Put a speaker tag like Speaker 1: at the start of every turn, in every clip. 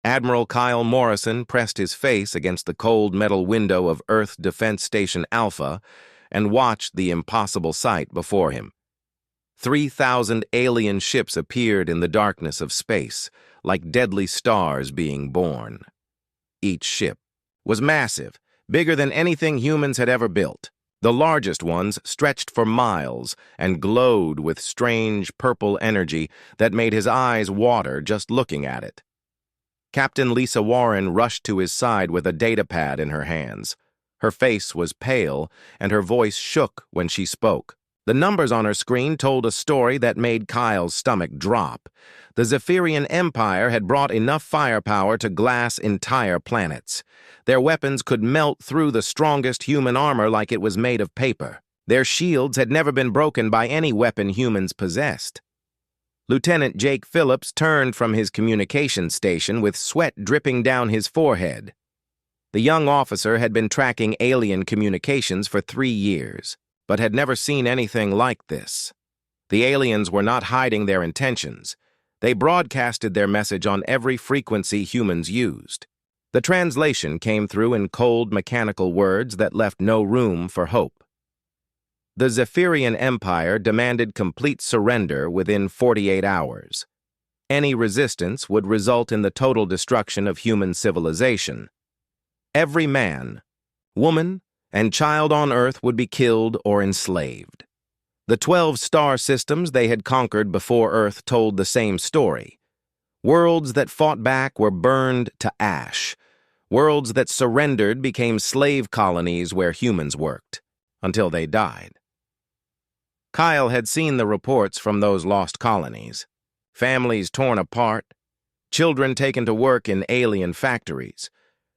Speaker 1: Admiral Kyle Morrison pressed his face against the cold metal window of Earth Defense Station Alpha and watched the impossible sight before him. 3,000 alien ships appeared in the darkness of space, like deadly stars being born. Each ship was massive, bigger than anything humans had ever built. The largest ones stretched for miles and glowed with strange purple energy that made his eyes water just looking at it. Captain Lisa Warren rushed to his side with a datapad in her hands. Her face was pale, and her voice shook when she spoke. The numbers on her screen told a story that made Kyle's stomach drop. The Zephyrian Empire had brought enough firepower to glass entire planets. Their weapons could melt through the strongest human armor like it was made of paper. Their shields had never been broken by any weapon humans possessed. Lieutenant Jake Phillips turned from his communication station with sweat dripping down his forehead. The young officer had been tracking alien communications for 3 years, but had never seen anything like this. The aliens were not hiding their intentions. They broadcasted their message on every frequency humans used. The translation came through in cold, mechanical words that left no room for hope. The Zephyrian Empire demanded complete surrender within 48 hours. Any resistance would result in the total destruction of human civilization. Every man, woman, and child on Earth would be killed or enslaved. The 12 star systems they had conquered before Earth told the same story. Worlds that fought back were burned to ash. Worlds that surrendered became slave colonies where humans worked, until they died. Kyle had seen the reports from those lost colonies. Families torn apart, children taken to work in alien factories,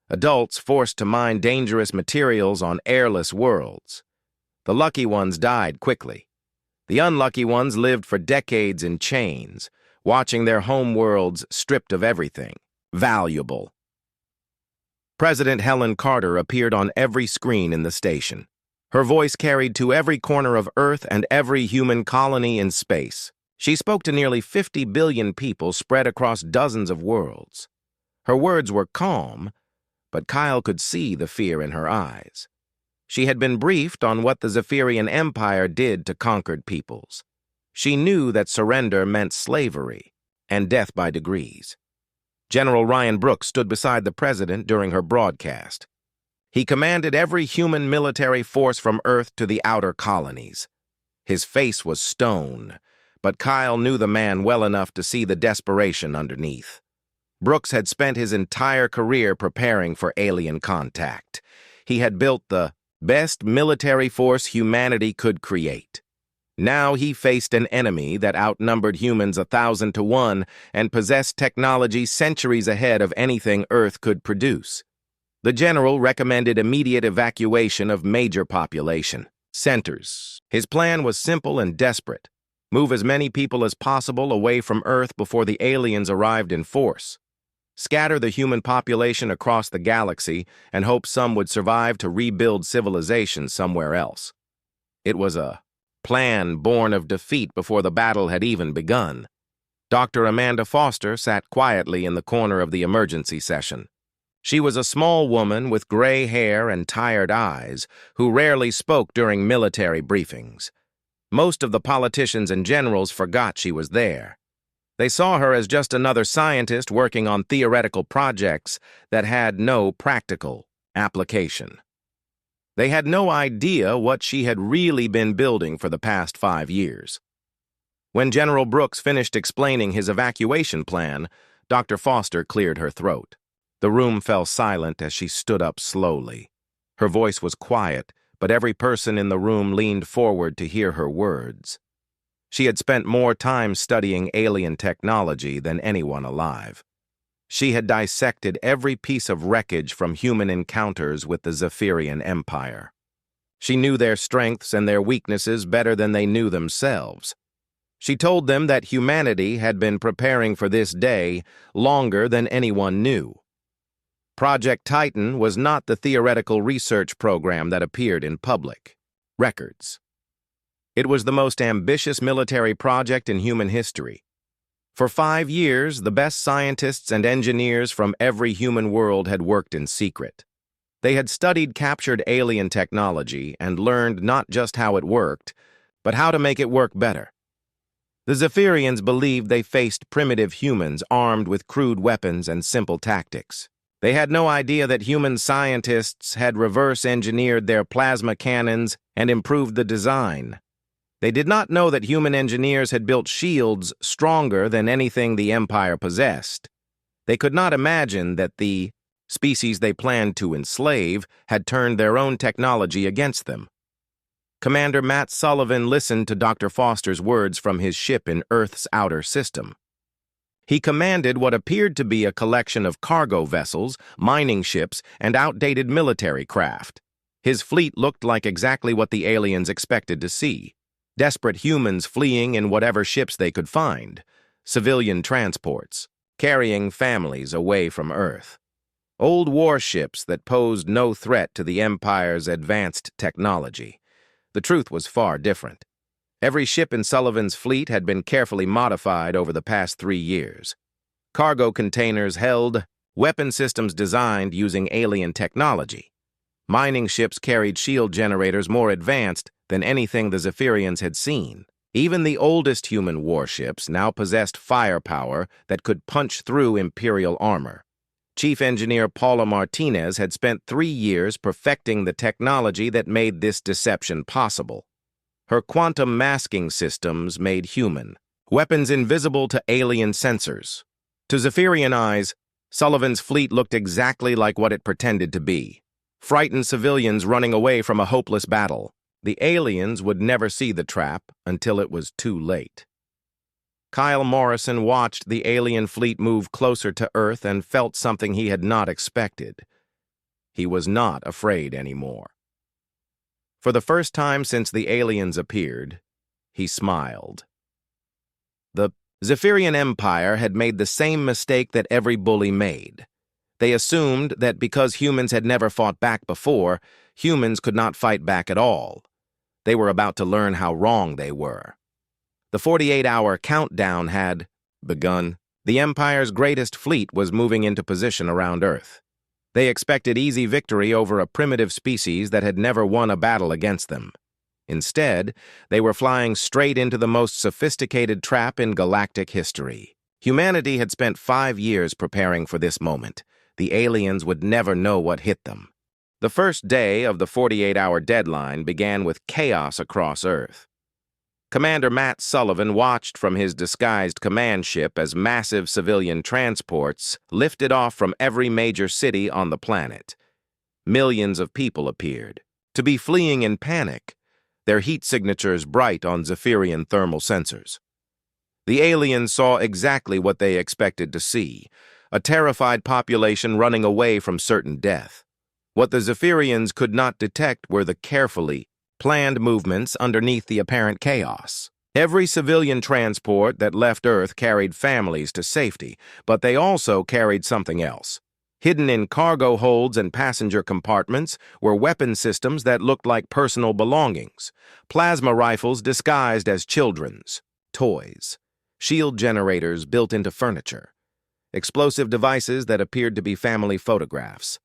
Speaker 1: adults forced to mine dangerous materials on airless worlds. The lucky ones died quickly. The unlucky ones lived for decades in chains, watching their home worlds stripped of everything valuable. President Helen Carter appeared on every screen in the station. Her voice carried to every corner of Earth and every human colony in space. She spoke to nearly 50 billion people spread across dozens of worlds. Her words were calm, but Kyle could see the fear in her eyes. She had been briefed on what the Zephyrian Empire did to conquered peoples. She knew that surrender meant slavery and death by degrees. General Ryan Brooks stood beside the president during her broadcast. He commanded every human military force from Earth to the outer colonies. His face was stone, but Kyle knew the man well enough to see the desperation underneath. Brooks had spent his entire career preparing for alien contact. He had built the best military force humanity could create. Now he faced an enemy that outnumbered humans 1,000 to 1 and possessed technology centuries ahead of anything Earth could produce. The general recommended immediate evacuation of major population centers. His plan was simple and desperate. Move as many people as possible away from Earth before the aliens arrived in force. Scatter the human population across the galaxy and hope some would survive to rebuild civilization somewhere else. It was a plan born of defeat before the battle had even begun. Dr. Amanda Foster sat quietly in the corner of the emergency session. She was a small woman with gray hair and tired eyes who rarely spoke during military briefings. Most of the politicians and generals forgot she was there. They saw her as just another scientist working on theoretical projects that had no practical application. They had no idea what she had really been building for the past 5 years. When General Brooks finished explaining his evacuation plan, Dr. Foster cleared her throat. The room fell silent as she stood up slowly. Her voice was quiet, but every person in the room leaned forward to hear her words. She had spent more time studying alien technology than anyone alive. She had dissected every piece of wreckage from human encounters with the Zephyrian Empire. She knew their strengths and their weaknesses better than they knew themselves. She told them that humanity had been preparing for this day longer than anyone knew. Project Titan was not the theoretical research program that appeared in public records. It was the most ambitious military project in human history. For 5 years, the best scientists and engineers from every human world had worked in secret. They had studied captured alien technology and learned not just how it worked, but how to make it work better. The Zephyrians believed they faced primitive humans armed with crude weapons and simple tactics. They had no idea that human scientists had reverse-engineered their plasma cannons and improved the design. They did not know that human engineers had built shields stronger than anything the Empire possessed. They could not imagine that the species they planned to enslave had turned their own technology against them. Commander Matt Sullivan listened to Dr. Foster's words from his ship in Earth's outer system. He commanded what appeared to be a collection of cargo vessels, mining ships, and outdated military craft. His fleet looked like exactly what the aliens expected to see. Desperate humans fleeing in whatever ships they could find. Civilian transports, carrying families away from Earth. Old warships that posed no threat to the Empire's advanced technology. The truth was far different. Every ship in Sullivan's fleet had been carefully modified over the past 3 years. Cargo containers held weapon systems designed using alien technology. Mining ships carried shield generators more advanced than anything the Zephyrians had seen. Even the oldest human warships now possessed firepower that could punch through Imperial armor. Chief Engineer Paula Martinez had spent 3 years perfecting the technology that made this deception possible. Her quantum masking systems made human weapons invisible to alien sensors. To Zephyrian eyes, Sullivan's fleet looked exactly like what it pretended to be. Frightened civilians running away from a hopeless battle. The aliens would never see the trap until it was too late. Kyle Morrison watched the alien fleet move closer to Earth and felt something he had not expected. He was not afraid anymore. For the first time since the aliens appeared, he smiled. The Zephyrian Empire had made the same mistake that every bully made. They assumed that because humans had never fought back before, humans could not fight back at all. They were about to learn how wrong they were. The 48-hour countdown had begun. The Empire's greatest fleet was moving into position around Earth. They expected easy victory over a primitive species that had never won a battle against them. Instead, they were flying straight into the most sophisticated trap in galactic history. Humanity had spent 5 years preparing for this moment. The aliens would never know what hit them. The first day of the 48-hour deadline began with chaos across Earth. Commander Matt Sullivan watched from his disguised command ship as massive civilian transports lifted off from every major city on the planet. Millions of people appeared, to be fleeing in panic, their heat signatures bright on Zephyrian thermal sensors. The aliens saw exactly what they expected to see, a terrified population running away from certain death. What the Zephyrians could not detect were the carefully planned movements underneath the apparent chaos. Every civilian transport that left Earth carried families to safety, but they also carried something else. Hidden in cargo holds and passenger compartments were weapon systems that looked like personal belongings, plasma rifles disguised as children's toys, shield generators built into furniture, explosive devices that appeared to be family photographs.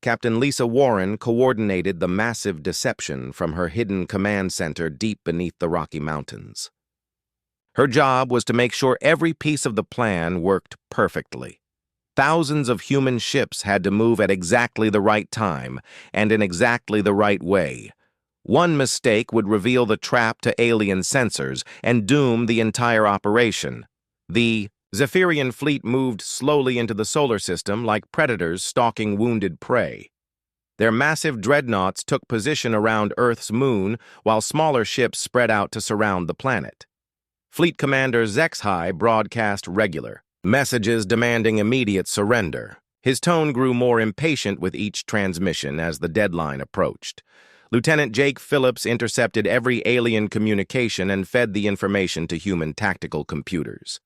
Speaker 1: Captain Lisa Warren coordinated the massive deception from her hidden command center deep beneath the Rocky Mountains. Her job was to make sure every piece of the plan worked perfectly. Thousands of human ships had to move at exactly the right time and in exactly the right way. One mistake would reveal the trap to alien sensors and doom the entire operation. The Zephyrian fleet moved slowly into the solar system like predators stalking wounded prey. Their massive dreadnoughts took position around Earth's moon while smaller ships spread out to surround the planet. Fleet Commander Zexhai broadcast regular messages demanding immediate surrender. His tone grew more impatient with each transmission as the deadline approached. Lieutenant Jake Phillips intercepted every alien communication and fed the information to human tactical computers.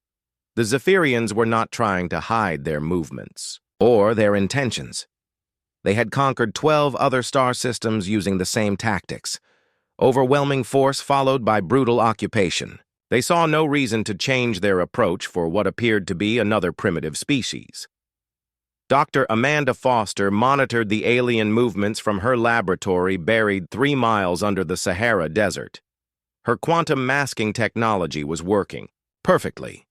Speaker 1: The Zephyrians were not trying to hide their movements or their intentions. They had conquered 12 other star systems using the same tactics. Overwhelming force followed by brutal occupation. They saw no reason to change their approach for what appeared to be another primitive species. Dr. Amanda Foster monitored the alien movements from her laboratory buried 3 miles under the Sahara Desert. Her quantum masking technology was working perfectly.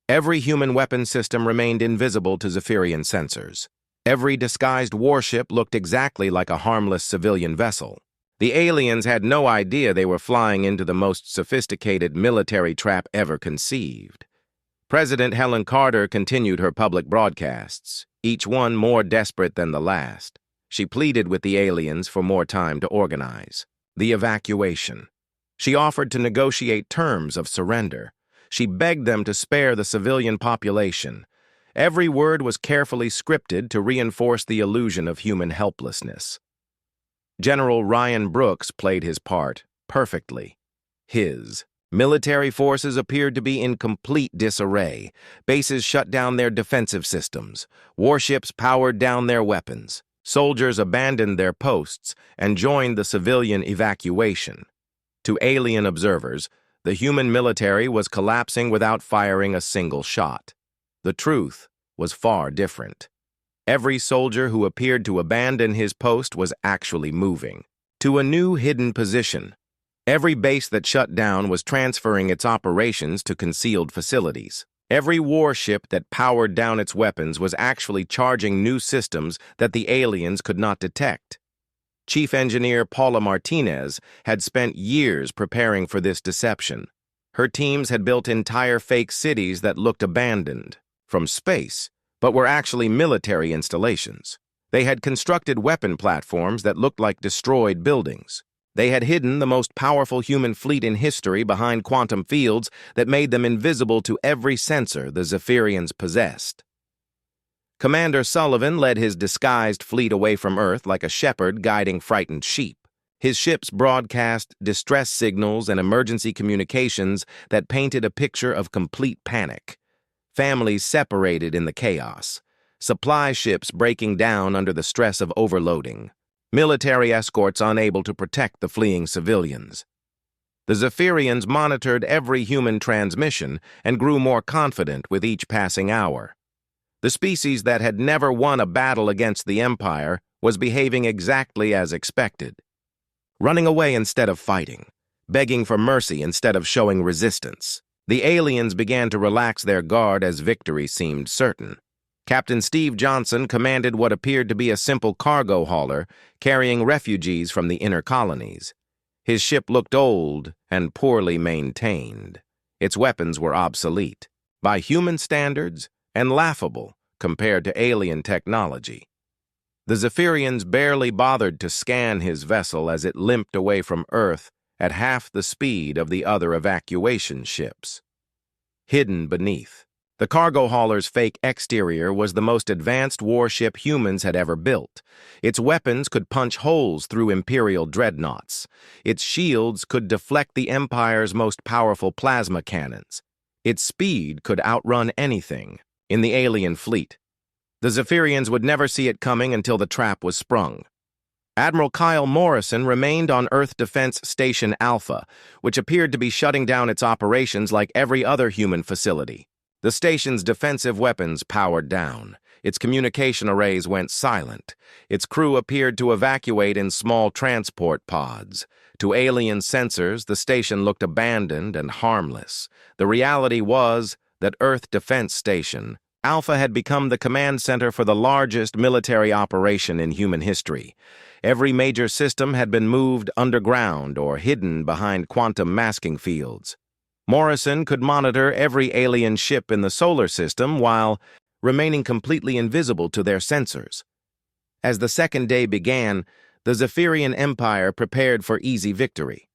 Speaker 1: Every human weapon system remained invisible to Zephyrian sensors. Every disguised warship looked exactly like a harmless civilian vessel. The aliens had no idea they were flying into the most sophisticated military trap ever conceived. President Helen Carter continued her public broadcasts, each one more desperate than the last. She pleaded with the aliens for more time to organize. The evacuation. She offered to negotiate terms of surrender. She begged them to spare the civilian population. Every word was carefully scripted to reinforce the illusion of human helplessness. General Ryan Brooks played his part perfectly. His military forces appeared to be in complete disarray. Bases shut down their defensive systems. Warships powered down their weapons. Soldiers abandoned their posts and joined the civilian evacuation. To alien observers, the human military was collapsing without firing a single shot. The truth was far different. Every soldier who appeared to abandon his post was actually moving to a new hidden position. Every base that shut down was transferring its operations to concealed facilities. Every warship that powered down its weapons was actually charging new systems that the aliens could not detect. Chief Engineer Paula Martinez had spent years preparing for this deception. Her teams had built entire fake cities that looked abandoned from space, but were actually military installations. They had constructed weapon platforms that looked like destroyed buildings. They had hidden the most powerful human fleet in history behind quantum fields that made them invisible to every sensor the Zephyrians possessed. Commander Sullivan led his disguised fleet away from Earth like a shepherd guiding frightened sheep. His ships broadcast distress signals and emergency communications that painted a picture of complete panic. Families separated in the chaos. Supply ships breaking down under the stress of overloading. Military escorts unable to protect the fleeing civilians. The Zephyrians monitored every human transmission and grew more confident with each passing hour. The species that had never won a battle against the Empire was behaving exactly as expected. Running away instead of fighting, begging for mercy instead of showing resistance. The aliens began to relax their guard as victory seemed certain. Captain Steve Johnson commanded what appeared to be a simple cargo hauler carrying refugees from the inner colonies. His ship looked old and poorly maintained. Its weapons were obsolete, by human standards, and laughable compared to alien technology. The Zephyrians barely bothered to scan his vessel as it limped away from Earth at half the speed of the other evacuation ships. Hidden beneath, the cargo hauler's fake exterior was the most advanced warship humans had ever built. Its weapons could punch holes through Imperial dreadnoughts. Its shields could deflect the Empire's most powerful plasma cannons. Its speed could outrun anything in the alien fleet. The Zephyrians would never see it coming until the trap was sprung. Admiral Kyle Morrison remained on Earth Defense Station Alpha, which appeared to be shutting down its operations like every other human facility. The station's defensive weapons powered down. Its communication arrays went silent. Its crew appeared to evacuate in small transport pods. To alien sensors, the station looked abandoned and harmless. The reality was that Earth Defense Station Alpha had become the command center for the largest military operation in human history. Every major system had been moved underground or hidden behind quantum masking fields. Morrison could monitor every alien ship in the solar system while remaining completely invisible to their sensors. As the second day began, the Zephyrian Empire prepared for easy victory.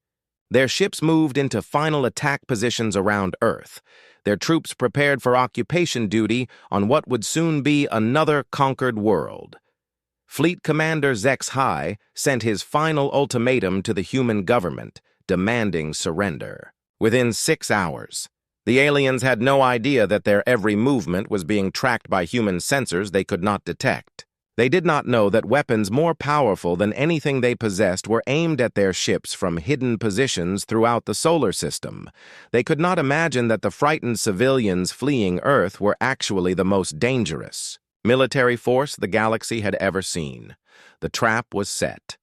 Speaker 1: Their ships moved into final attack positions around Earth. Their troops prepared for occupation duty on what would soon be another conquered world. Fleet Commander Zex High sent his final ultimatum to the human government, demanding surrender. Within 6 hours, the aliens had no idea that their every movement was being tracked by human sensors they could not detect. They did not know that weapons more powerful than anything they possessed were aimed at their ships from hidden positions throughout the solar system. They could not imagine that the frightened civilians fleeing Earth were actually the most dangerous military force the galaxy had ever seen. The trap was set.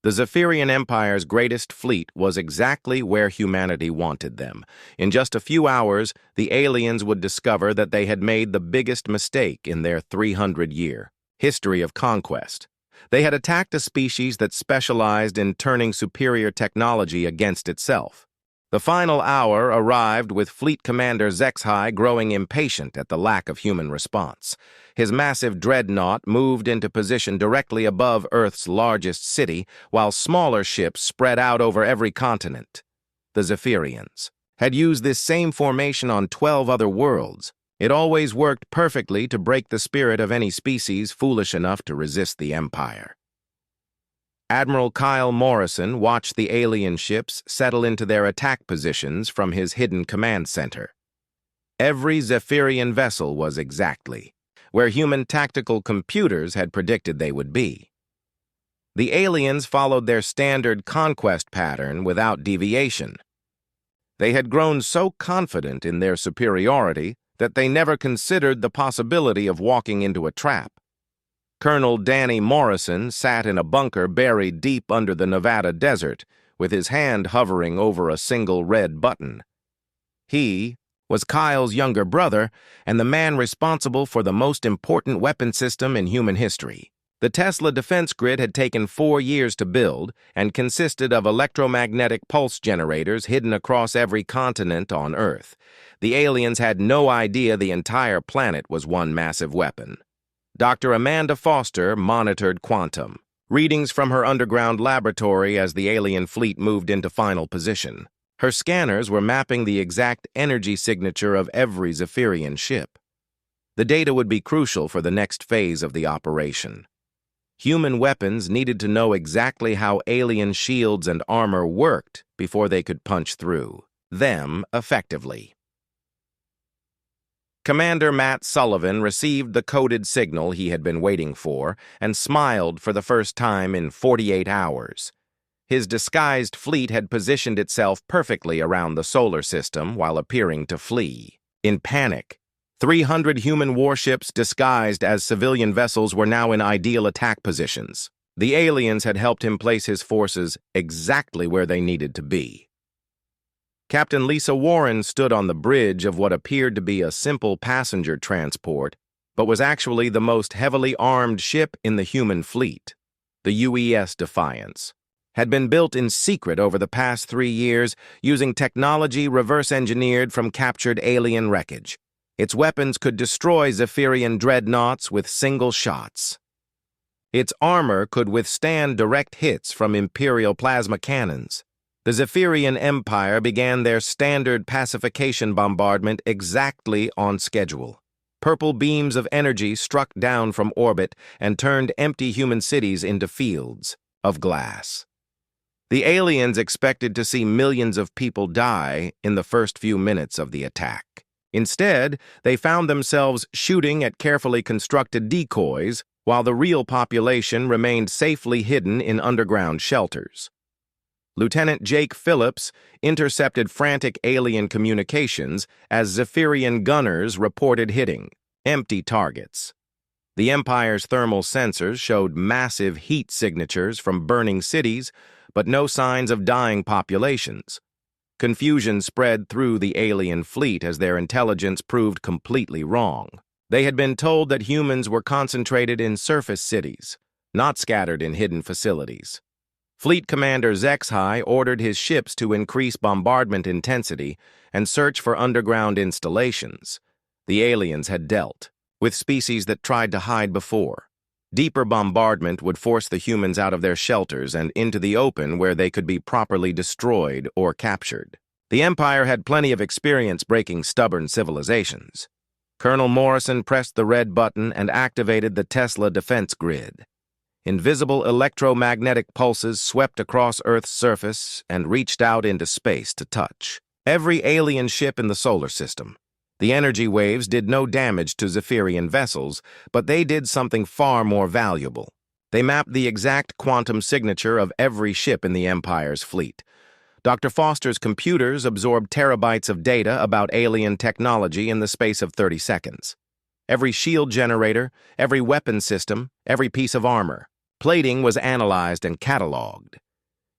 Speaker 1: The Zephyrian Empire's greatest fleet was exactly where humanity wanted them. In just a few hours, the aliens would discover that they had made the biggest mistake in their 300-year history of conquest. They had attacked a species that specialized in turning superior technology against itself. The final hour arrived with Fleet Commander Zexhai growing impatient at the lack of human response. His massive dreadnought moved into position directly above Earth's largest city, while smaller ships spread out over every continent. The Zephyrians had used this same formation on 12 other worlds. It always worked perfectly to break the spirit of any species foolish enough to resist the Empire. Admiral Kyle Morrison watched the alien ships settle into their attack positions from his hidden command center. Every Zephyrian vessel was exactly where human tactical computers had predicted they would be. The aliens followed their standard conquest pattern without deviation. They had grown so confident in their superiority that they never considered the possibility of walking into a trap. Colonel Danny Morrison sat in a bunker buried deep under the Nevada desert, with his hand hovering over a single red button. He was Kyle's younger brother and the man responsible for the most important weapon system in human history. The Tesla defense grid had taken 4 years to build and consisted of electromagnetic pulse generators hidden across every continent on Earth. The aliens had no idea the entire planet was one massive weapon. Dr. Amanda Foster monitored Quantum, readings from her underground laboratory as the alien fleet moved into final position. Her scanners were mapping the exact energy signature of every Zephyrian ship. The data would be crucial for the next phase of the operation. Human weapons needed to know exactly how alien shields and armor worked before they could punch through them effectively. Commander Matt Sullivan received the coded signal he had been waiting for and smiled for the first time in 48 hours. His disguised fleet had positioned itself perfectly around the solar system while appearing to flee. In panic, 300 human warships disguised as civilian vessels were now in ideal attack positions. The aliens had helped him place his forces exactly where they needed to be. Captain Lisa Warren stood on the bridge of what appeared to be a simple passenger transport, but was actually the most heavily armed ship in the human fleet. The UES Defiance had been built in secret over the past 3 years using technology reverse-engineered from captured alien wreckage. Its weapons could destroy Zephyrian dreadnoughts with single shots. Its armor could withstand direct hits from Imperial plasma cannons. The Zephyrian Empire began their standard pacification bombardment exactly on schedule. Purple beams of energy struck down from orbit and turned empty human cities into fields of glass. The aliens expected to see millions of people die in the first few minutes of the attack. Instead, they found themselves shooting at carefully constructed decoys while the real population remained safely hidden in underground shelters. Lieutenant Jake Phillips intercepted frantic alien communications as Zephyrian gunners reported hitting empty targets. The Empire's thermal sensors showed massive heat signatures from burning cities, but no signs of dying populations. Confusion spread through the alien fleet as their intelligence proved completely wrong. They had been told that humans were concentrated in surface cities, not scattered in hidden facilities. Fleet Commander Zexhai ordered his ships to increase bombardment intensity and search for underground installations. The aliens had dealt with species that tried to hide before. Deeper bombardment would force the humans out of their shelters and into the open where they could be properly destroyed or captured. The Empire had plenty of experience breaking stubborn civilizations. Colonel Morrison pressed the red button and activated the Tesla defense grid. Invisible electromagnetic pulses swept across Earth's surface and reached out into space to touch every alien ship in the solar system. The energy waves did no damage to Zephyrian vessels, but they did something far more valuable. They mapped the exact quantum signature of every ship in the Empire's fleet. Dr. Foster's computers absorbed terabytes of data about alien technology in the space of 30 seconds. Every shield generator, every weapon system, every piece of armor. Plating was analyzed and cataloged.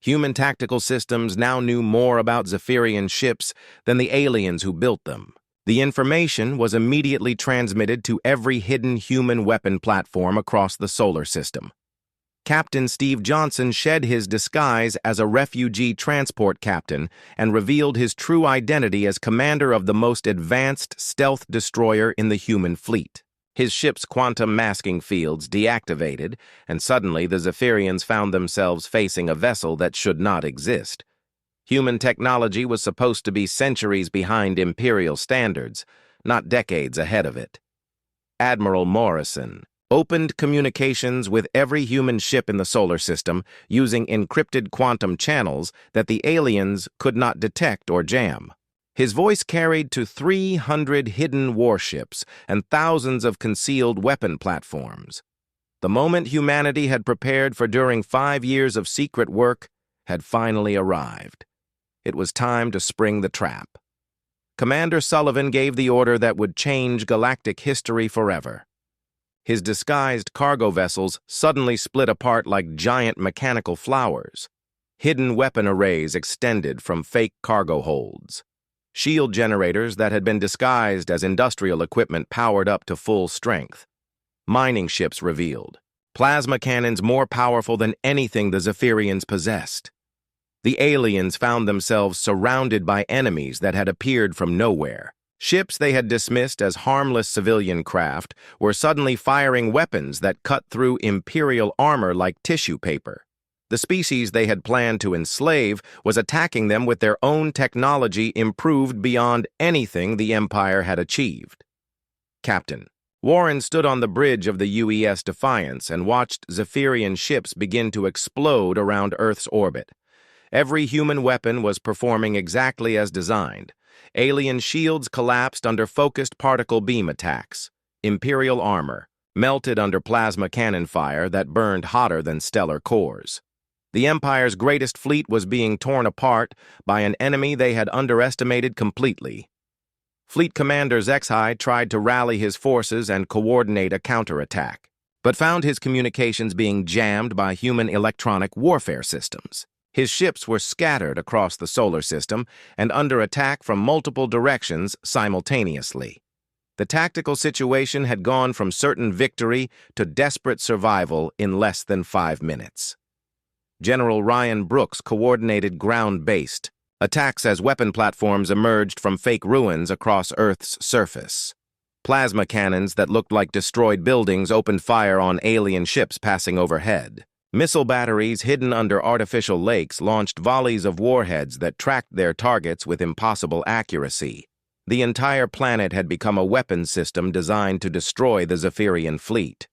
Speaker 1: Human tactical systems now knew more about Zephyrian ships than the aliens who built them. The information was immediately transmitted to every hidden human weapon platform across the solar system. Captain Steve Johnson shed his disguise as a refugee transport captain and revealed his true identity as commander of the most advanced stealth destroyer in the human fleet. His ship's quantum masking fields deactivated, and suddenly the Zephyrians found themselves facing a vessel that should not exist. Human technology was supposed to be centuries behind Imperial standards, not decades ahead of it. Admiral Morrison opened communications with every human ship in the solar system using encrypted quantum channels that the aliens could not detect or jam. His voice carried to 300 hidden warships and thousands of concealed weapon platforms. The moment humanity had prepared for during 5 years of secret work had finally arrived. It was time to spring the trap. Commander Sullivan gave the order that would change galactic history forever. His disguised cargo vessels suddenly split apart like giant mechanical flowers. Hidden weapon arrays extended from fake cargo holds. Shield generators that had been disguised as industrial equipment powered up to full strength. Mining ships revealed. Plasma cannons more powerful than anything the Zephyrians possessed. The aliens found themselves surrounded by enemies that had appeared from nowhere. Ships they had dismissed as harmless civilian craft were suddenly firing weapons that cut through Imperial armor like tissue paper. The species they had planned to enslave was attacking them with their own technology improved beyond anything the Empire had achieved. Captain Warren stood on the bridge of the UES Defiance and watched Zephyrian ships begin to explode around Earth's orbit. Every human weapon was performing exactly as designed. Alien shields collapsed under focused particle beam attacks. Imperial armor melted under plasma cannon fire that burned hotter than stellar cores. The Empire's greatest fleet was being torn apart by an enemy they had underestimated completely. Fleet Commander Zexhai tried to rally his forces and coordinate a counterattack, but found his communications being jammed by human electronic warfare systems. His ships were scattered across the solar system and under attack from multiple directions simultaneously. The tactical situation had gone from certain victory to desperate survival in less than 5 minutes. General Ryan Brooks coordinated ground-based attacks as weapon platforms emerged from fake ruins across Earth's surface. Plasma cannons that looked like destroyed buildings opened fire on alien ships passing overhead. Missile batteries hidden under artificial lakes launched volleys of warheads that tracked their targets with impossible accuracy. The entire planet had become a weapons system designed to destroy the Zephyrian fleet.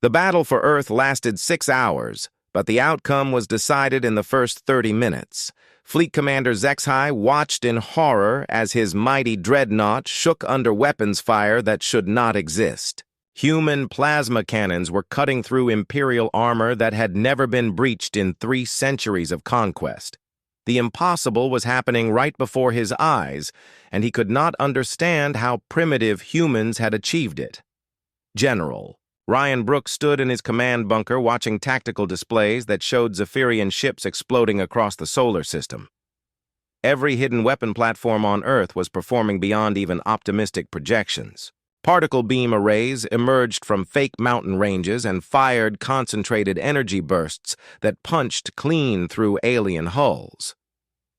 Speaker 1: The battle for Earth lasted 6 hours, but the outcome was decided in the first 30 minutes. Fleet Commander Zexhai watched in horror as his mighty dreadnought shook under weapons fire that should not exist. Human plasma cannons were cutting through Imperial armor that had never been breached in 3 centuries of conquest. The impossible was happening right before his eyes, and he could not understand how primitive humans had achieved it. General Ryan Brooks stood in his command bunker watching tactical displays that showed Zephyrian ships exploding across the solar system. Every hidden weapon platform on Earth was performing beyond even optimistic projections. Particle beam arrays emerged from fake mountain ranges and fired concentrated energy bursts that punched clean through alien hulls.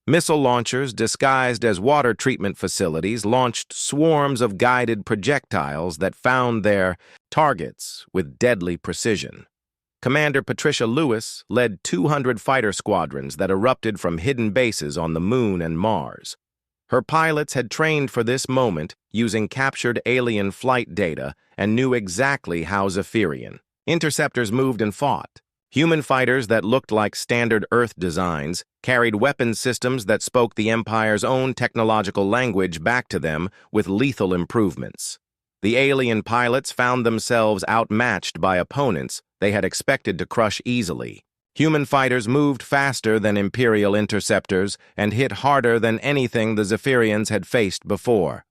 Speaker 1: Missile launchers disguised as water treatment facilities launched swarms of guided projectiles that found their targets with deadly precision. Commander Patricia Lewis led 200 fighter squadrons that erupted from hidden bases on the Moon and Mars. Her pilots had trained for this moment using captured alien flight data and knew exactly how Zephyrian interceptors moved and fought. Human fighters that looked like standard Earth designs carried weapons systems that spoke the Empire's own technological language back to them with lethal improvements. The alien pilots found themselves outmatched by opponents they had expected to crush easily. Human fighters moved faster than Imperial interceptors and hit harder than anything the Zephyrians had faced before.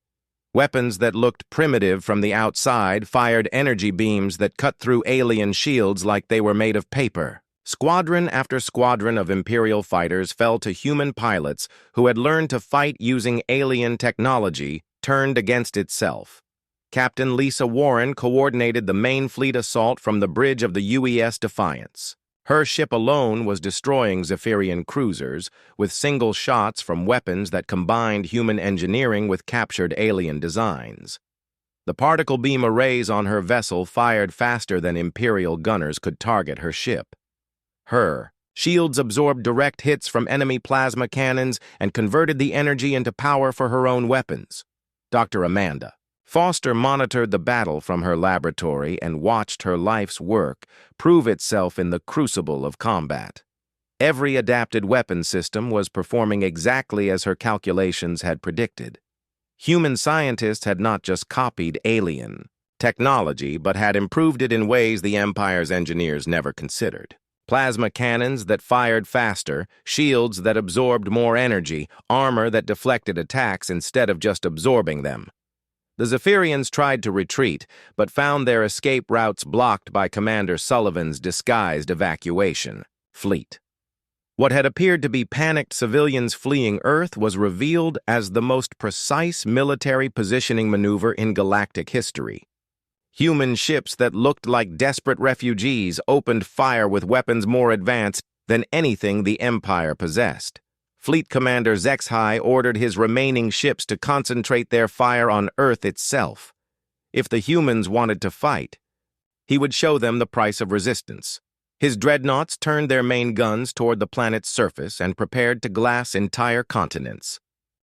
Speaker 1: Weapons that looked primitive from the outside fired energy beams that cut through alien shields like they were made of paper. Squadron after squadron of Imperial fighters fell to human pilots who had learned to fight using alien technology turned against itself. Captain Lisa Warren coordinated the main fleet assault from the bridge of the UES Defiance. Her ship alone was destroying Zephyrian cruisers with single shots from weapons that combined human engineering with captured alien designs. The particle beam arrays on her vessel fired faster than Imperial gunners could target her ship. Her shields absorbed direct hits from enemy plasma cannons and converted the energy into power for her own weapons. Dr. Amanda Foster monitored the battle from her laboratory and watched her life's work prove itself in the crucible of combat. Every adapted weapon system was performing exactly as her calculations had predicted. Human scientists had not just copied alien technology, but had improved it in ways the Empire's engineers never considered. Plasma cannons that fired faster, shields that absorbed more energy, armor that deflected attacks instead of just absorbing them. The Zephyrians tried to retreat, but found their escape routes blocked by Commander Sullivan's disguised evacuation fleet. What had appeared to be panicked civilians fleeing Earth was revealed as the most precise military positioning maneuver in galactic history. Human ships that looked like desperate refugees opened fire with weapons more advanced than anything the Empire possessed. Fleet Commander Zexhai ordered his remaining ships to concentrate their fire on Earth itself. If the humans wanted to fight, he would show them the price of resistance. His dreadnoughts turned their main guns toward the planet's surface and prepared to glass entire continents.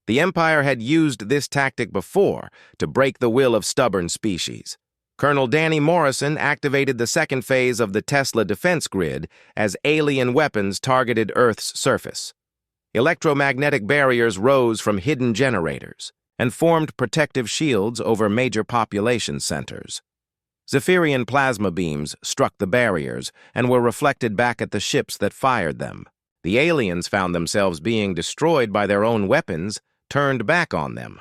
Speaker 1: The Empire had used this tactic before to break the will of stubborn species. Colonel Danny Morrison activated the second phase of the Tesla defense grid as alien weapons targeted Earth's surface. Electromagnetic barriers rose from hidden generators and formed protective shields over major population centers. Zephyrian plasma beams struck the barriers and were reflected back at the ships that fired them. The aliens found themselves being destroyed by their own weapons turned back on them.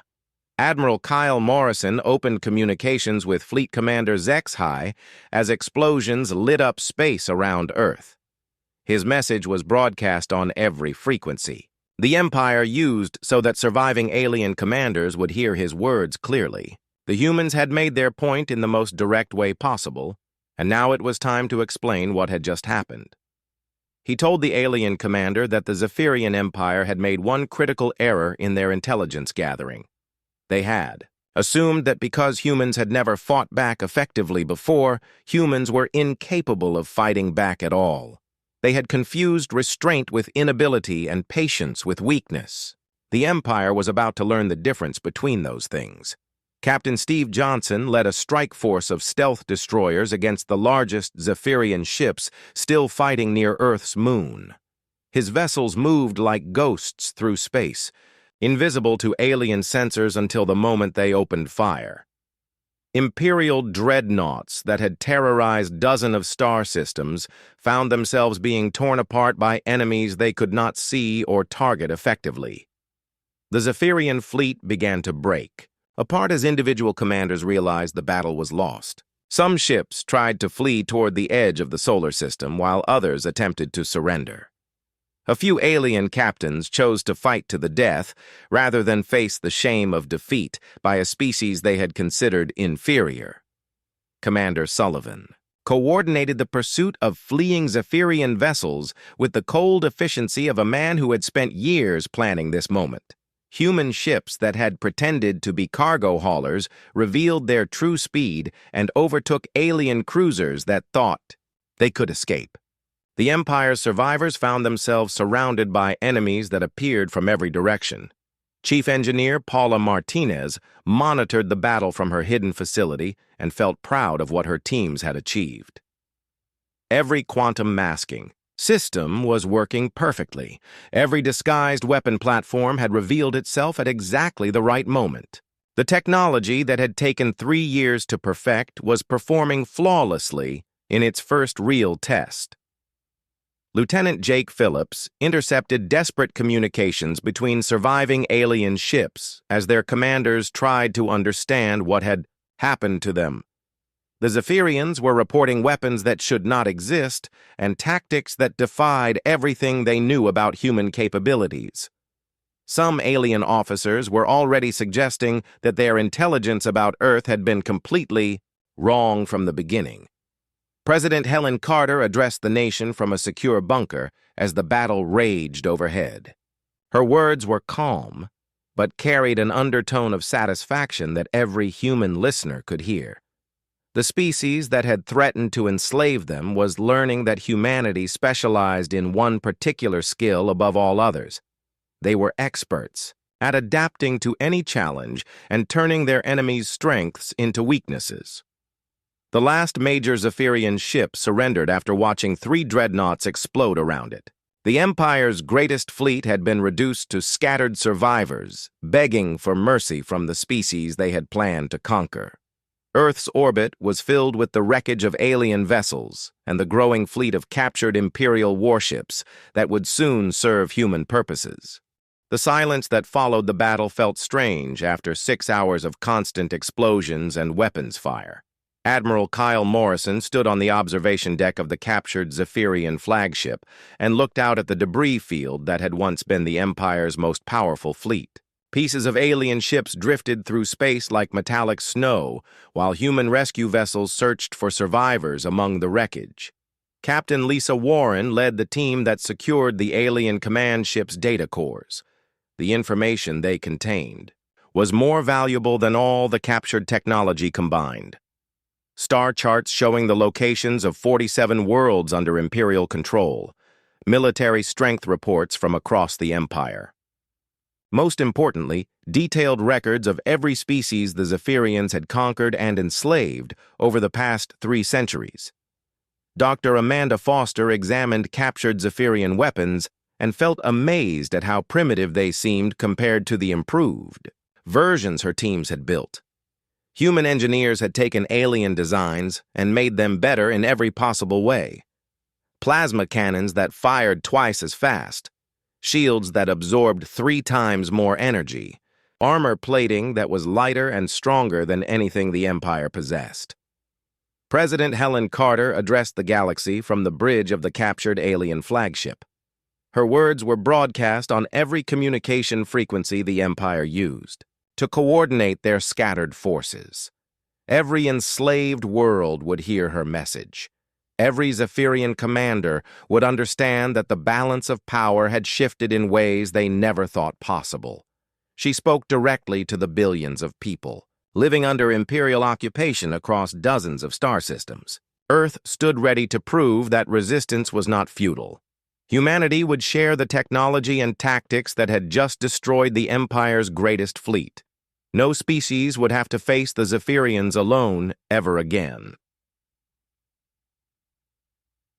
Speaker 1: Admiral Kyle Morrison opened communications with Fleet Commander Zexhai as explosions lit up space around Earth. His message was broadcast on every frequency. The Empire used so that surviving alien commanders would hear his words clearly. The humans had made their point in the most direct way possible, and now it was time to explain what had just happened. He told the alien commander that the Zephyrian Empire had made one critical error in their intelligence gathering. They had assumed that because humans had never fought back effectively before, humans were incapable of fighting back at all. They had confused restraint with inability and patience with weakness. The Empire was about to learn the difference between those things. Captain Steve Johnson led a strike force of stealth destroyers against the largest Zephyrian ships still fighting near Earth's moon. His vessels moved like ghosts through space, invisible to alien sensors until the moment they opened fire. Imperial dreadnoughts that had terrorized dozens of star systems found themselves being torn apart by enemies they could not see or target effectively. The Zephyrian fleet began to break, apart as individual commanders realized the battle was lost. Some ships tried to flee toward the edge of the solar system, while others attempted to surrender. A few alien captains chose to fight to the death rather than face the shame of defeat by a species they had considered inferior. Commander Sullivan coordinated the pursuit of fleeing Zephyrian vessels with the cold efficiency of a man who had spent years planning this moment. Human ships that had pretended to be cargo haulers revealed their true speed and overtook alien cruisers that thought they could escape. The Empire's survivors found themselves surrounded by enemies that appeared from every direction. Chief Engineer Paula Martinez monitored the battle from her hidden facility and felt proud of what her teams had achieved. Every quantum masking system was working perfectly. Every disguised weapon platform had revealed itself at exactly the right moment. The technology that had taken 3 years to perfect was performing flawlessly in its first real test. Lieutenant Jake Phillips intercepted desperate communications between surviving alien ships as their commanders tried to understand what had happened to them. The Zephyrians were reporting weapons that should not exist and tactics that defied everything they knew about human capabilities. Some alien officers were already suggesting that their intelligence about Earth had been completely wrong from the beginning. President Helen Carter addressed the nation from a secure bunker as the battle raged overhead. Her words were calm, but carried an undertone of satisfaction that every human listener could hear. The species that had threatened to enslave them was learning that humanity specialized in one particular skill above all others. They were experts at adapting to any challenge and turning their enemies' strengths into weaknesses. The last major Zephyrian ship surrendered after watching 3 dreadnoughts explode around it. The Empire's greatest fleet had been reduced to scattered survivors, begging for mercy from the species they had planned to conquer. Earth's orbit was filled with the wreckage of alien vessels and the growing fleet of captured Imperial warships that would soon serve human purposes. The silence that followed the battle felt strange after 6 hours of constant explosions and weapons fire. Admiral Kyle Morrison stood on the observation deck of the captured Zephyrian flagship and looked out at the debris field that had once been the Empire's most powerful fleet. Pieces of alien ships drifted through space like metallic snow, while human rescue vessels searched for survivors among the wreckage. Captain Lisa Warren led the team that secured the alien command ship's data cores. The information they contained was more valuable than all the captured technology combined. Star charts showing the locations of 47 worlds under Imperial control, military strength reports from across the Empire. Most importantly, detailed records of every species the Zephyrians had conquered and enslaved over the past 3 centuries. Dr. Amanda Foster examined captured Zephyrian weapons and felt amazed at how primitive they seemed compared to the improved versions her teams had built. Human engineers had taken alien designs and made them better in every possible way. Plasma cannons that fired twice as fast, shields that absorbed 3 times more energy, armor plating that was lighter and stronger than anything the Empire possessed. President Helen Carter addressed the galaxy from the bridge of the captured alien flagship. Her words were broadcast on every communication frequency the Empire used to coordinate their scattered forces. Every enslaved world would hear her message. Every Zephyrian commander would understand that the balance of power had shifted in ways they never thought possible. She spoke directly to the billions of people, living under Imperial occupation across dozens of star systems. Earth stood ready to prove that resistance was not futile. Humanity would share the technology and tactics that had just destroyed the Empire's greatest fleet. No species would have to face the Zephyrians alone ever again.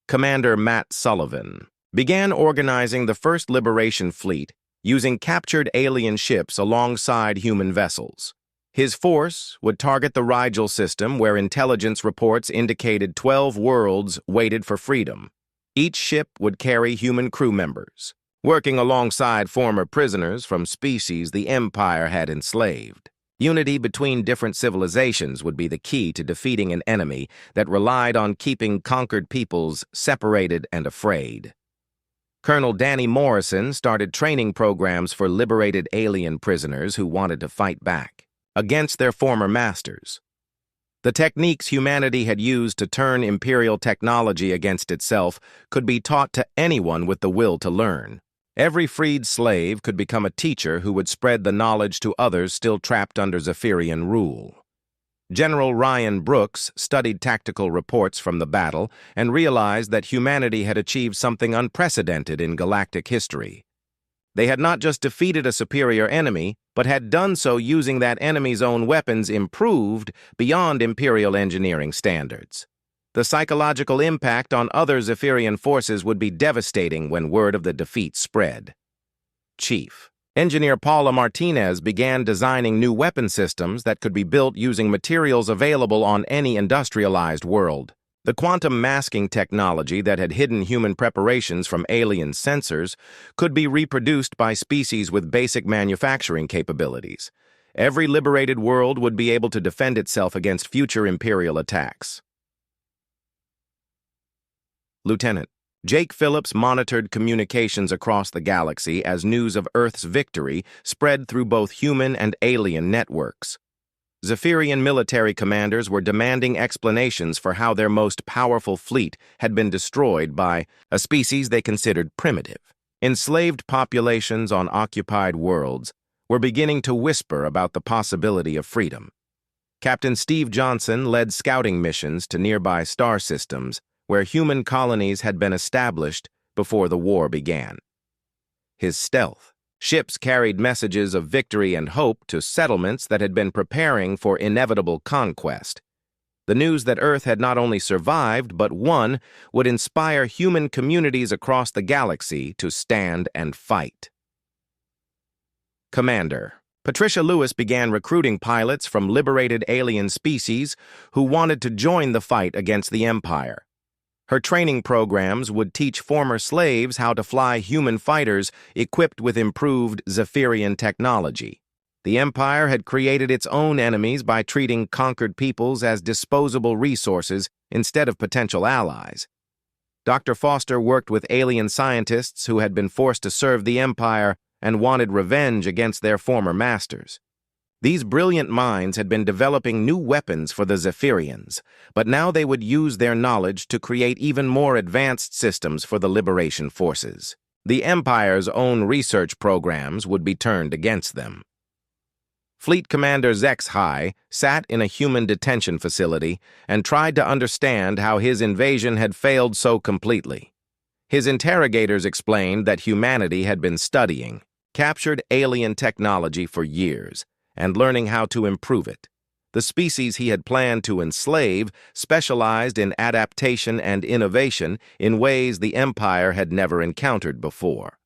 Speaker 1: Commander Matt Sullivan began organizing the first Liberation fleet using captured alien ships alongside human vessels. His force would target the Rigel system where intelligence reports indicated 12 worlds waited for freedom. Each ship would carry human crew members, working alongside former prisoners from species the Empire had enslaved. Unity between different civilizations would be the key to defeating an enemy that relied on keeping conquered peoples separated and afraid. Colonel Danny Morrison started training programs for liberated alien prisoners who wanted to fight back against their former masters. The techniques humanity had used to turn Imperial technology against itself could be taught to anyone with the will to learn. Every freed slave could become a teacher who would spread the knowledge to others still trapped under Zephyrian rule. General Ryan Brooks studied tactical reports from the battle and realized that humanity had achieved something unprecedented in galactic history. They had not just defeated a superior enemy, but had done so using that enemy's own weapons improved beyond Imperial engineering standards. The psychological impact on other Zephyrian forces would be devastating when word of the defeat spread. Chief Engineer Paula Martinez began designing new weapon systems that could be built using materials available on any industrialized world. The quantum masking technology that had hidden human preparations from alien sensors could be reproduced by species with basic manufacturing capabilities. Every liberated world would be able to defend itself against future Imperial attacks. Lieutenant Jake Phillips monitored communications across the galaxy as news of Earth's victory spread through both human and alien networks. Zephyrian military commanders were demanding explanations for how their most powerful fleet had been destroyed by a species they considered primitive. Enslaved populations on occupied worlds were beginning to whisper about the possibility of freedom. Captain Steve Johnson led scouting missions to nearby star systems where human colonies had been established before the war began. His stealth ships carried messages of victory and hope to settlements that had been preparing for inevitable conquest. The news that Earth had not only survived but won would inspire human communities across the galaxy to stand and fight. Commander Patricia Lewis began recruiting pilots from liberated alien species who wanted to join the fight against the Empire. Her training programs would teach former slaves how to fly human fighters equipped with improved Zephyrian technology. The Empire had created its own enemies by treating conquered peoples as disposable resources instead of potential allies. Dr. Foster worked with alien scientists who had been forced to serve the Empire and wanted revenge against their former masters. These brilliant minds had been developing new weapons for the Zephyrians, but now they would use their knowledge to create even more advanced systems for the liberation forces. The Empire's own research programs would be turned against them. Fleet Commander Zex High sat in a human detention facility and tried to understand how his invasion had failed so completely. His interrogators explained that humanity had been studying captured alien technology for years and learning how to improve it. The species he had planned to enslave specialized in adaptation and innovation in ways the Empire had never encountered before.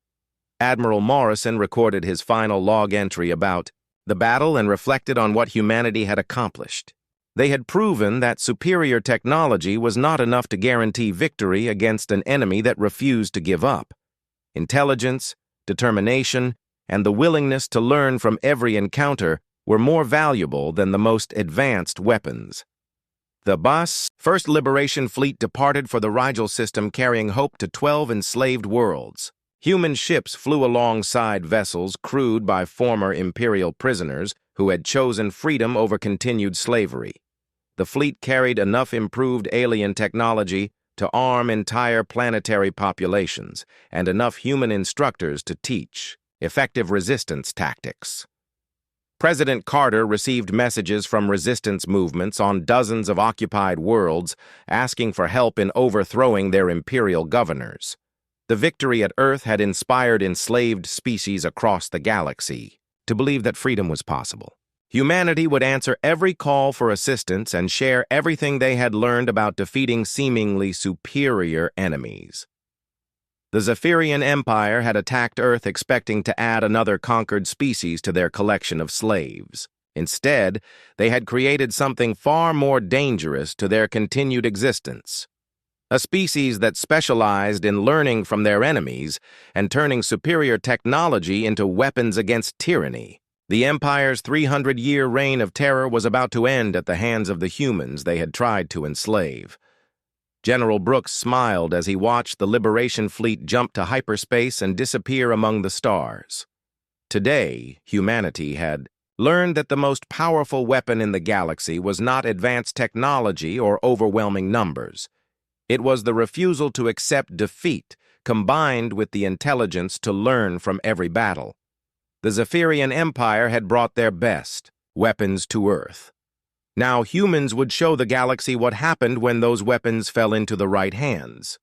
Speaker 1: Admiral Morrison recorded his final log entry about the battle and reflected on what humanity had accomplished. They had proven that superior technology was not enough to guarantee victory against an enemy that refused to give up. Intelligence, determination, and the willingness to learn from every encounter were more valuable than the most advanced weapons. The BAS First Liberation Fleet departed for the Rigel system carrying hope to 12 enslaved worlds. Human ships flew alongside vessels crewed by former Imperial prisoners who had chosen freedom over continued slavery. The fleet carried enough improved alien technology to arm entire planetary populations and enough human instructors to teach effective resistance tactics. President Carter received messages from resistance movements on dozens of occupied worlds asking for help in overthrowing their imperial governors. The victory at Earth had inspired enslaved species across the galaxy to believe that freedom was possible. Humanity would answer every call for assistance and share everything they had learned about defeating seemingly superior enemies. The Zephyrian Empire had attacked Earth expecting to add another conquered species to their collection of slaves. Instead, they had created something far more dangerous to their continued existence. A species that specialized in learning from their enemies and turning superior technology into weapons against tyranny. The Empire's 300-year reign of terror was about to end at the hands of the humans they had tried to enslave. General Brooks smiled as he watched the Liberation Fleet jump to hyperspace and disappear among the stars. Today, humanity had learned that the most powerful weapon in the galaxy was not advanced technology or overwhelming numbers. It was the refusal to accept defeat, combined with the intelligence to learn from every battle. The Zephyrian Empire had brought their best weapons to Earth. Now humans would show the galaxy what happened when those weapons fell into the right hands.